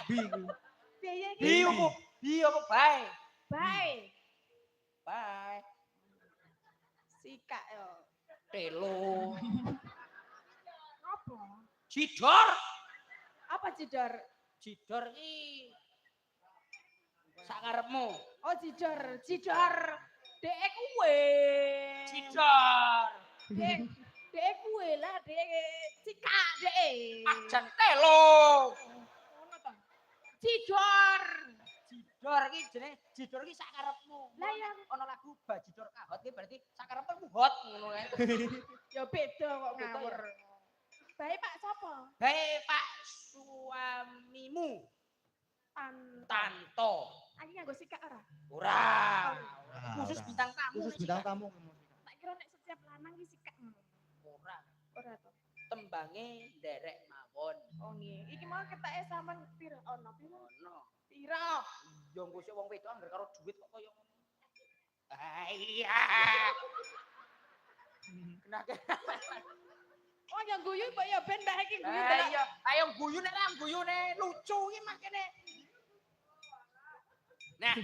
Bi ku. Piye Bi iki? apa? Bi apa bae? Bae. Bae. Sikak yo. Telo. Apa? Cidor. Apa cidor? Cidor iki sakarepmu. Oh cidor, cidor. Dek kuwe. Cidor. Dek kuwe lah, dek sikak dek. Ajan telo. Ngono to. Cidor. Cidor iki jenenge cidor iki sakarepmu. Lah ya Ana lagu bajidor kahot iki berarti sakarepmu hot ngono kae. ya beda kok Beda ngawur. Bae Pak sapa? Bae Pak suamimu Tanto. Aku nganggo sikak ora? Ora. Khusus Bintang tamu. Khusus bintang tamu. Tak kira nek setiap lanang ki sikak. Ora. Ora to. Tembange nderek mawon. Oh nggih. Iki mau ketake sampean pira ono pira? Ono. Pira? Yo engko sik wong wedok anggar karo duit kok koyo ngono. Ah iya. Kenake. Oh yang guyu kok ya ben mbah iki guyu Ah iya, ayo guyu nek ra guyune lucu iki makene. Nah.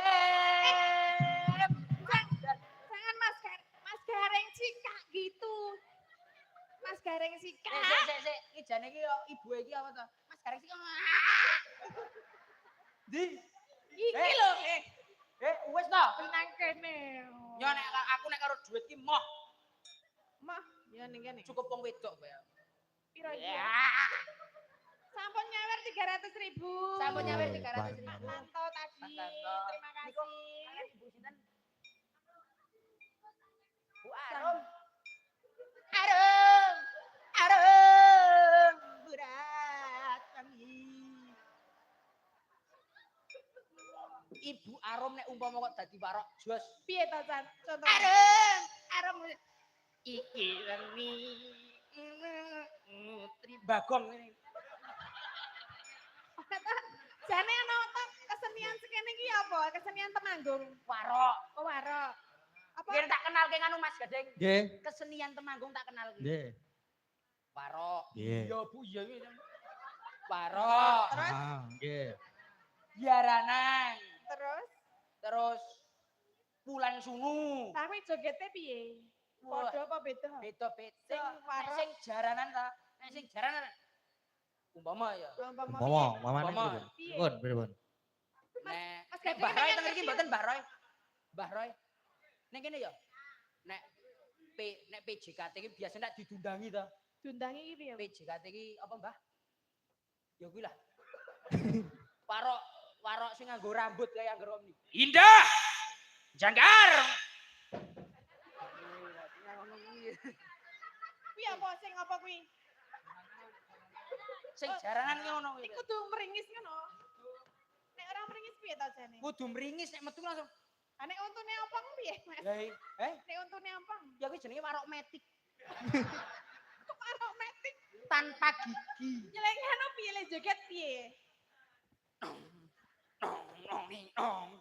Dalem. Jangan Mas Gareng sikak gitu. Mas Gareng sikak. Sik. Iki jane iki ibu iki apa to? Mas Gareng sik. Di. Iki lho. Wis to. Nang kene. Yo nek aku nek karo duit ki moh Mah, ya ning kene. cukup wong wedok kowe. Pira iki? Ya. Sampun nyawer 300.000. Sampun nyawer 300.000. Mantap tadi. Tanto. Terima Niku kasih. Ibu sinten? Bu Arum. Arum. Berat kami. Ibu Arum nek umpama kok dadi warok jos. Piye to, Chan? Contoh. Arum. Iki reni. Tri Bagong ini. Jane ana kesenian sekene iki apa? Kesenian Temanggung. Warok. Oh, warok. Apa? Biar tak kenal ke nganu Mas Gading. Nggih. Kesenian Temanggung tak kenal ki. Nggih. Warok. Nggih. Iya Bu, iya iki. Warok. Terus? Nggih. Biaranan. Terus Pulan Sungu. tapi jogete piye? Padha apa beda? Beda-beda. Sing Nek warok. sing jaranan ta? Nek sing jaranan umpama ya. Umpama, mamane Umpama. pripun? Pripun? Nek Mas nek Gading Mbah Roy pengen teng mriki ngerti. mboten Mbah Roy. Mbah Roy. Nek kene ya. Nek PJKT iki biasa nek didundangi ta. Dundangi iki piye? PJKT iki apa Mbah? Ya kuwi lah. Warok sing nganggo rambut kaya anggar om iki. Indah. Jangkar. Kuwi apa sing apa kuwi? Sing jaranan ki ngono kuwi. Iku kudu meringis ngono. Nek ora meringis piye to jane? Kudu meringis nek metu langsung. Ah, nek untune ompong piye, Mas? Ya Nek untune ompong, ya kuwi jenenge warok metik kok arok metik tanpa gigi. nyelenggano piye le joget piye?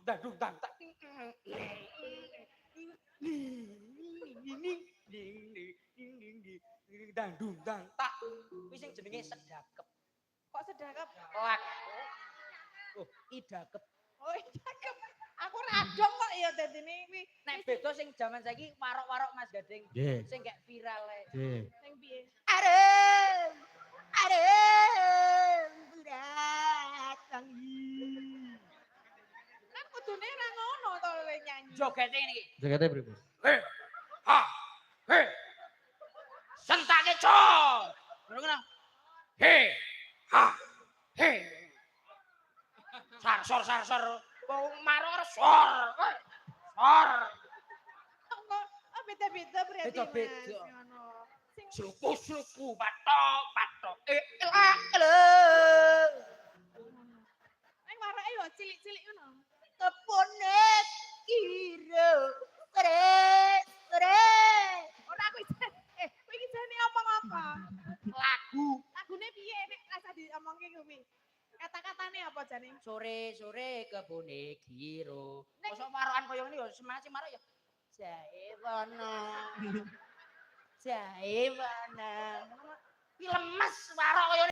Dadung dang tak. Dandung dang tak. Kuwi sing jenenge sedakep. Kok sedakep? Oh, idakep. Oh, cakep. Aku radong kok ya dadine kuwi. Nek beda sing jaman saiki warok-warok Mas Gading. Nggih. Sing gak viral e. Nggih. Sing piye? Arem. Berat tangi. Kan kudune ra ngono to le nyanyi. Jogete ngene iki. Jogete pripun? Ha. He. Sentake cok. Ngono. He. Ha. He. Sar. Wong maror sor. Sor. Kok beda-beda berarti. Beda-beda. Mas, ngono. Sing Sluku, patok. ning warake yo cilik-cilik ngono. Tepone kira. Sore. Ora kuwi. Kuwi iki jane omong apa? Lagu. Lagune piye nek rasa diomongke kuwi? Kata-katane apa jane? Sore kebone kiro. Mosok marokan koyo ngene ya semangat sing marok ya. Jae wana. Ki lemes marok koyo